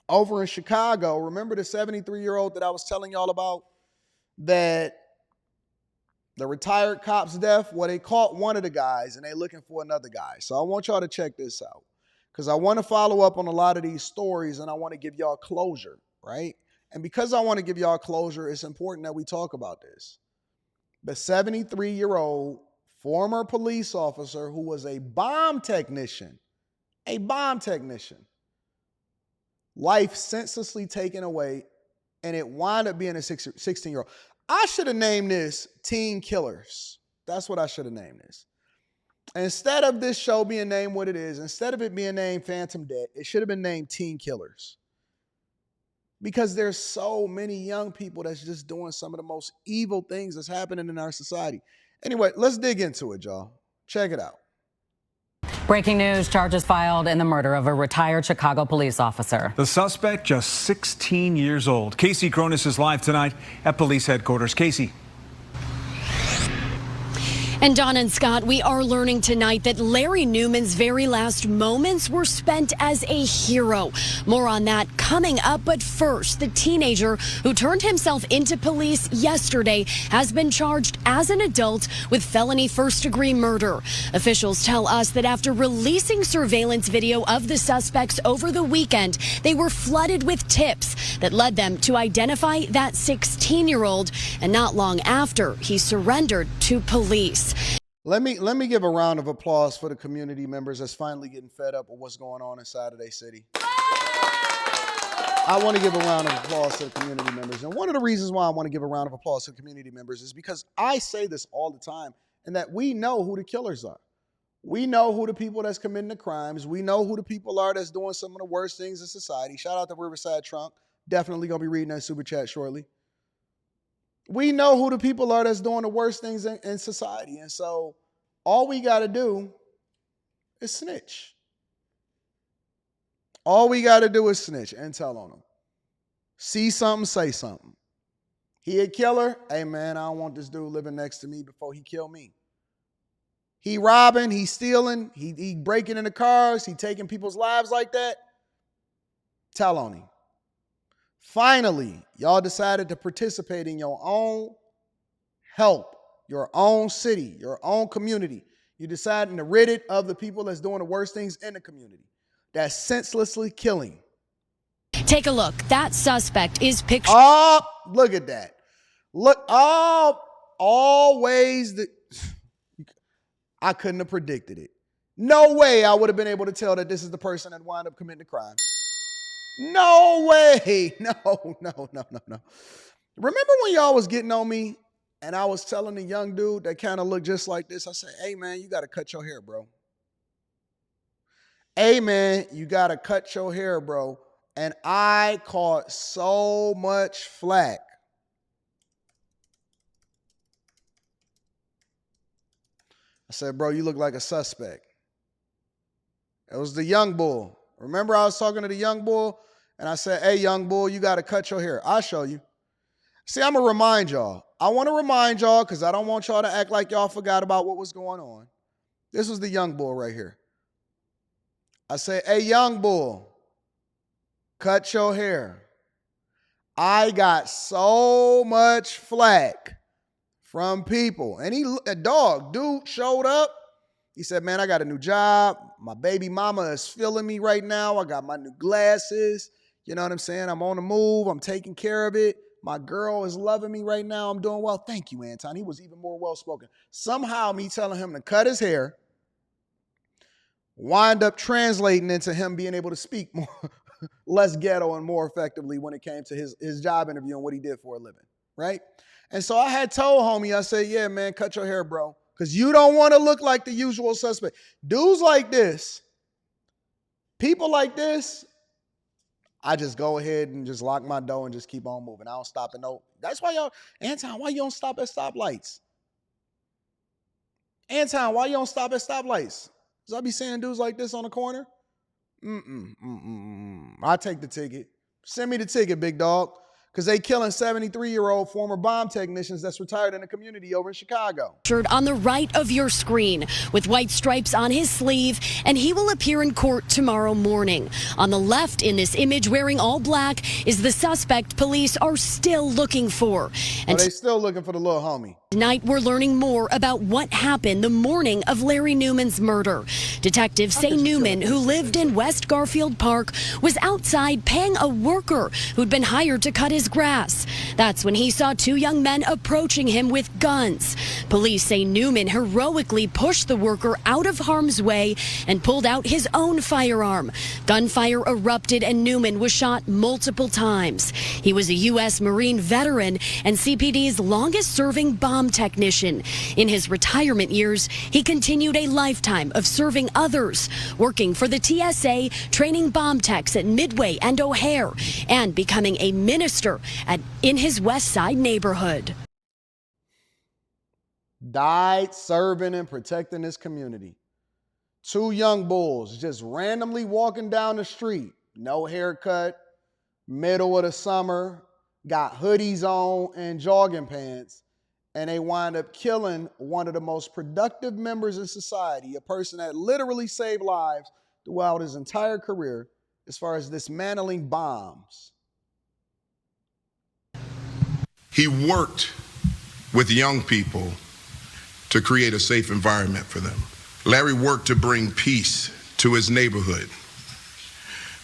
over in Chicago. Remember the 73-year-old that I was telling y'all about, that the retired cop's death? Well, they caught one of the guys and they're looking for another guy. So I want y'all to check this out, because I want to follow up on a lot of these stories and I want to give y'all closure, right? And because I want to give y'all closure, it's important that we talk about this. The 73-year-old former police officer who was a bomb technician, life senselessly taken away, and it wound up being a 16-year-old. I should have named this Teen Killers. That's what I should have named this. Instead of this show being named what it is, instead of it being named Phantom Debt, it should have been named Teen Killers. Because there's so many young people that's just doing some of the most evil things that's happening in our society. Anyway, let's dig into it, y'all. Check it out. Breaking news, charges filed in the murder of a retired Chicago police officer. The suspect just 16 years old. Casey Cronus is live tonight at police headquarters. Casey. And Don and Scott, we are learning tonight that Larry Newman's very last moments were spent as a hero. More on that coming up. But first, the teenager who turned himself into police yesterday has been charged as an adult with felony first-degree murder. Officials tell us that after releasing surveillance video of the suspects over the weekend, they were flooded with tips that led them to identify that 16-year-old. And not long after, he surrendered to police. Let me give a round of applause for the community members that's finally getting fed up with what's going on in Saturday City. I want to give a round of applause to the community members. And one of the reasons why I want to give a round of applause to the community members is because I say this all the time, and that we know who the killers are. We know who the people that's committing the crimes. We know who the people are that's doing some of the worst things in society. Shout out to Riverside Trunk. Definitely going to be reading that super chat shortly. We know who the people are that's doing the worst things in society. And so all we got to do is snitch. All we got to do is snitch and tell on them. See something, say something. He a killer? Hey, man, I don't want this dude living next to me before he kill me. He robbing, he stealing, he breaking into cars, he taking people's lives like that. Tell on him. Finally, y'all decided to participate in your own help, your own city, your own community. You're deciding to rid it of the people that's doing the worst things in the community, that's senselessly killing. Take a look. That suspect is pictured. Oh, look at that. Look, always I couldn't have predicted it. No way I would have been able to tell that this is the person that wound up committing the crime. No way. No. Remember when y'all was getting on me and I was telling the young dude that kind of looked just like this? I said, hey, man, you got to cut your hair, bro. Hey, man, you got to cut your hair, bro. And I caught so much flack. I said, bro, you look like a suspect. It was the young bull. Remember I was talking to the young bull? And I said, hey, young bull, you got to cut your hair. I'll show you. See, I'm going to remind y'all. I want to remind y'all because I don't want y'all to act like y'all forgot about what was going on. This was the young bull right here. I said, hey, young bull, cut your hair. I got so much flack from people. And dude showed up. He said, man, I got a new job. My baby mama is feeling me right now. I got my new glasses. You know what I'm saying? I'm on the move. I'm taking care of it. My girl is loving me right now. I'm doing well. Thank you, Anton. He was even more well-spoken. Somehow me telling him to cut his hair wind up translating into him being able to speak more, less ghetto and more effectively when it came to his job interview and what he did for a living, right? And so I had told homie, I said, yeah, man, cut your hair, bro. Because you don't want to look like the usual suspect. Dudes like this, people like this, I just go ahead and just lock my door and just keep on moving. I don't stop at no. That's why y'all, Anton, why you don't stop at stoplights? Anton, why you don't stop at stoplights? Because I be seeing dudes like this on the corner. I take the ticket. Send me the ticket, big dog. because they killing 73-year-old former bomb technicians that's retired in the community over in Chicago. On the right of your screen with white stripes on his sleeve, and he will appear in court tomorrow morning. On the left in this image, wearing all black, is the suspect police are still looking for. And they still looking for the little homie. Tonight, we're learning more about what happened the morning of Larry Newman's murder. Detectives say Newman, who lived in West Garfield Park, was outside paying a worker who'd been hired to cut his grass. That's when he saw two young men approaching him with guns. Police say Newman heroically pushed the worker out of harm's way and pulled out his own firearm. Gunfire erupted and Newman was shot multiple times. He was a U.S. Marine veteran and CPD's longest-serving bomb technician. In his retirement years, he continued a lifetime of serving others, working for the TSA, training bomb techs at Midway and O'Hare, and becoming a minister in his West Side neighborhood. Died serving and protecting his community. Two young bulls just randomly walking down the street, no haircut, middle of the summer, got hoodies on and jogging pants, and they wind up killing one of the most productive members of society, a person that literally saved lives throughout his entire career as far as dismantling bombs. He worked with young people to create a safe environment for them. Larry worked to bring peace to his neighborhood,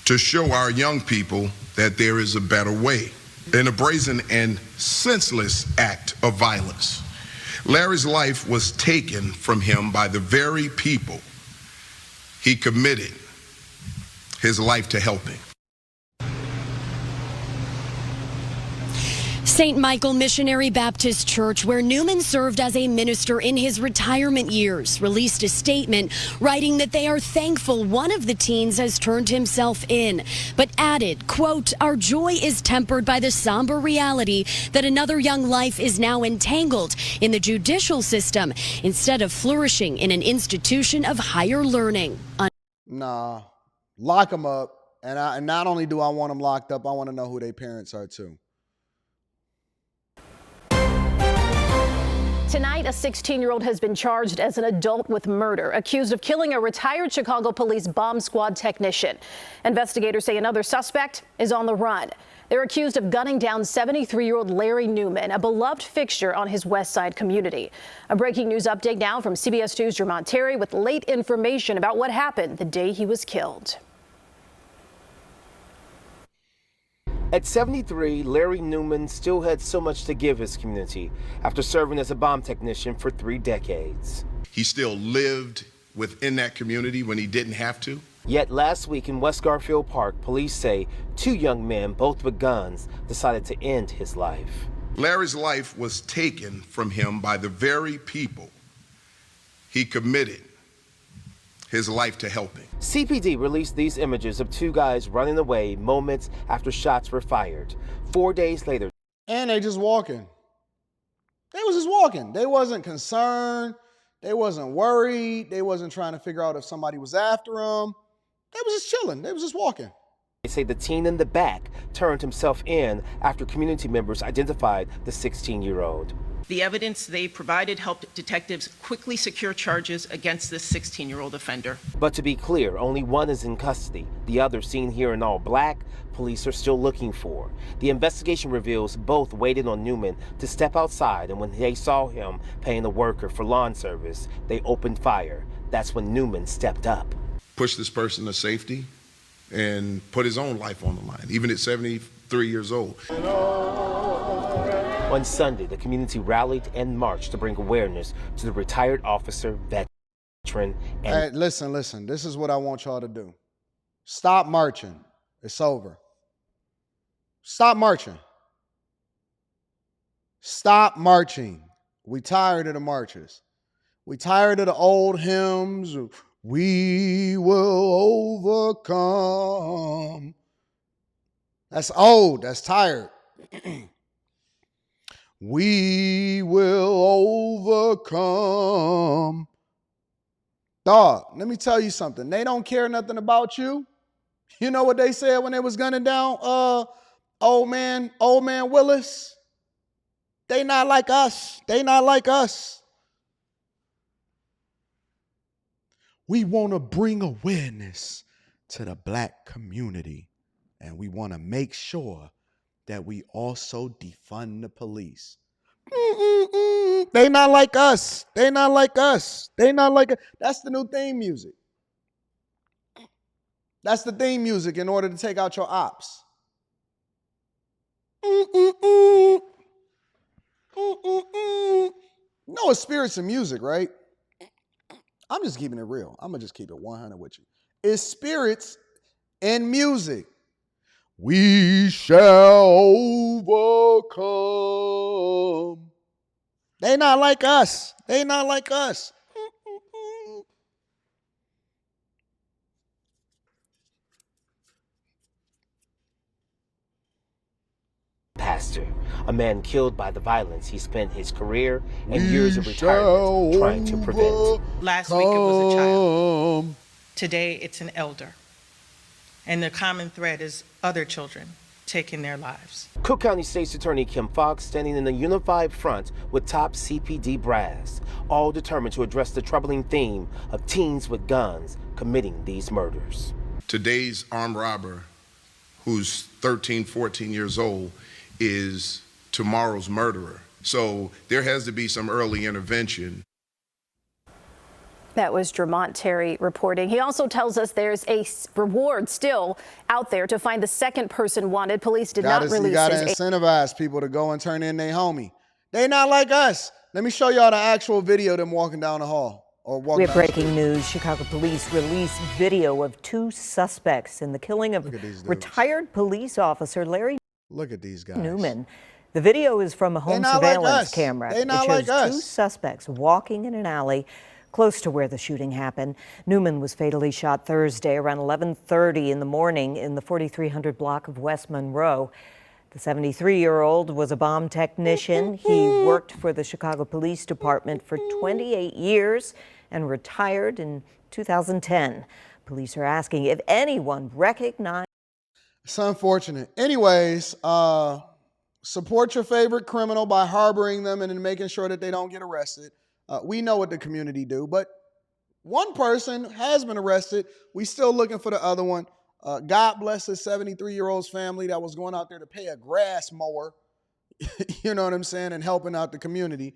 to show our young people that there is a better way. In a brazen and senseless act of violence, Larry's life was taken from him by the very people he committed his life to helping. St. Michael Missionary Baptist Church, where Newman served as a minister in his retirement years, released a statement writing that they are thankful one of the teens has turned himself in, but added, quote, "Our joy is tempered by the somber reality that another young life is now entangled in the judicial system instead of flourishing in an institution of higher learning." Nah, lock them up. And not only do I want them locked up, I want to know who their parents are too. Tonight, a 16-year-old has been charged as an adult with murder, accused of killing a retired Chicago police bomb squad technician. Investigators say another suspect is on the run. They're accused of gunning down 73-year-old Larry Newman, a beloved fixture on his West Side community. A breaking news update now from CBS 2's Jermont Terry with late information about what happened the day he was killed. At 73, Larry Newman still had so much to give his community after serving as a bomb technician for 3 decades. He still lived within that community when he didn't have to. Yet last week in West Garfield Park, police say 2 young men, both with guns, decided to end his life. Larry's life was taken from him by the very people he committed his life to helping. CPD released these images of 2 guys running away moments after shots were fired. 4 days later. And they just walking. They was just walking. They wasn't concerned. They wasn't worried. They wasn't trying to figure out if somebody was after them. They was just chilling. They was just walking. They say the teen in the back turned himself in after community members identified the 16-year-old. The evidence they provided helped detectives quickly secure charges against this 16-year-old offender. But to be clear, only one is in custody. The other, seen here in all black, police are still looking for. The investigation reveals both waited on Newman to step outside, and when they saw him paying a worker for lawn service, they opened fire. That's when Newman stepped up. Pushed this person to safety and put his own life on the line, even at 73 years old. On Sunday, the community rallied and marched to bring awareness to the retired officer, veteran, and... Hey, listen. This is what I want y'all to do. Stop marching. It's over. Stop marching. Stop marching. We tired of the marches. We tired of the old hymns. We will overcome. That's old. That's tired. We will overcome. Dog, let me tell you something. They don't care nothing about you. You know what they said when they was gunning down Old man Willis. They not like us. They not like us. We want to bring awareness to the black community, and we want to make sure that we also defund the police. They not like us. They not like us. They not like us. That's the new theme music. That's the theme music in order to take out your ops. No, it's spirits and music, right? I'm just keeping it real. I'm going to just keep it 100 with you. It's spirits and music. We shall overcome. They not like us. They not like us. Pastor, a man killed by the violence he spent his career and years of retirement trying to prevent. Last week it was a child. Today it's an elder. And the common thread is other children taking their lives. Cook County State's Attorney Kim Foxx standing in a unified front with top CPD brass, all determined to address the troubling theme of teens with guns committing these murders. Today's armed robber, who's 13, 14 years old, is tomorrow's murderer. So there has to be some early intervention. That was Dramont Terry reporting. He also tells us there's a reward still out there to find the second person wanted. Police did not release You got to his incentivize people to go and turn in their homie. They not like us. Let me show y'all the actual video of them walking down the hall. We have breaking news. Chicago police release video of 2 suspects in the killing of retired police officer Larry Look at these guys. Newman. The video is from a home surveillance camera. It shows 2 suspects walking in an alley close to where the shooting happened. Newman was fatally shot Thursday around 11:30 in the morning in the 4300 block of West Monroe. The 73-year-old was a bomb technician. He worked for the Chicago Police Department for 28 years and retired in 2010. Police are asking if anyone recognized. It's unfortunate. Anyways, support your favorite criminal by harboring them and then making sure that they don't get arrested. We know what the community do, but one person has been arrested. We still looking for the other one. God bless this 73-year-old's family that was going out there to pay a grass mower, you know what I'm saying, and helping out the community.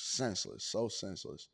Senseless, so senseless.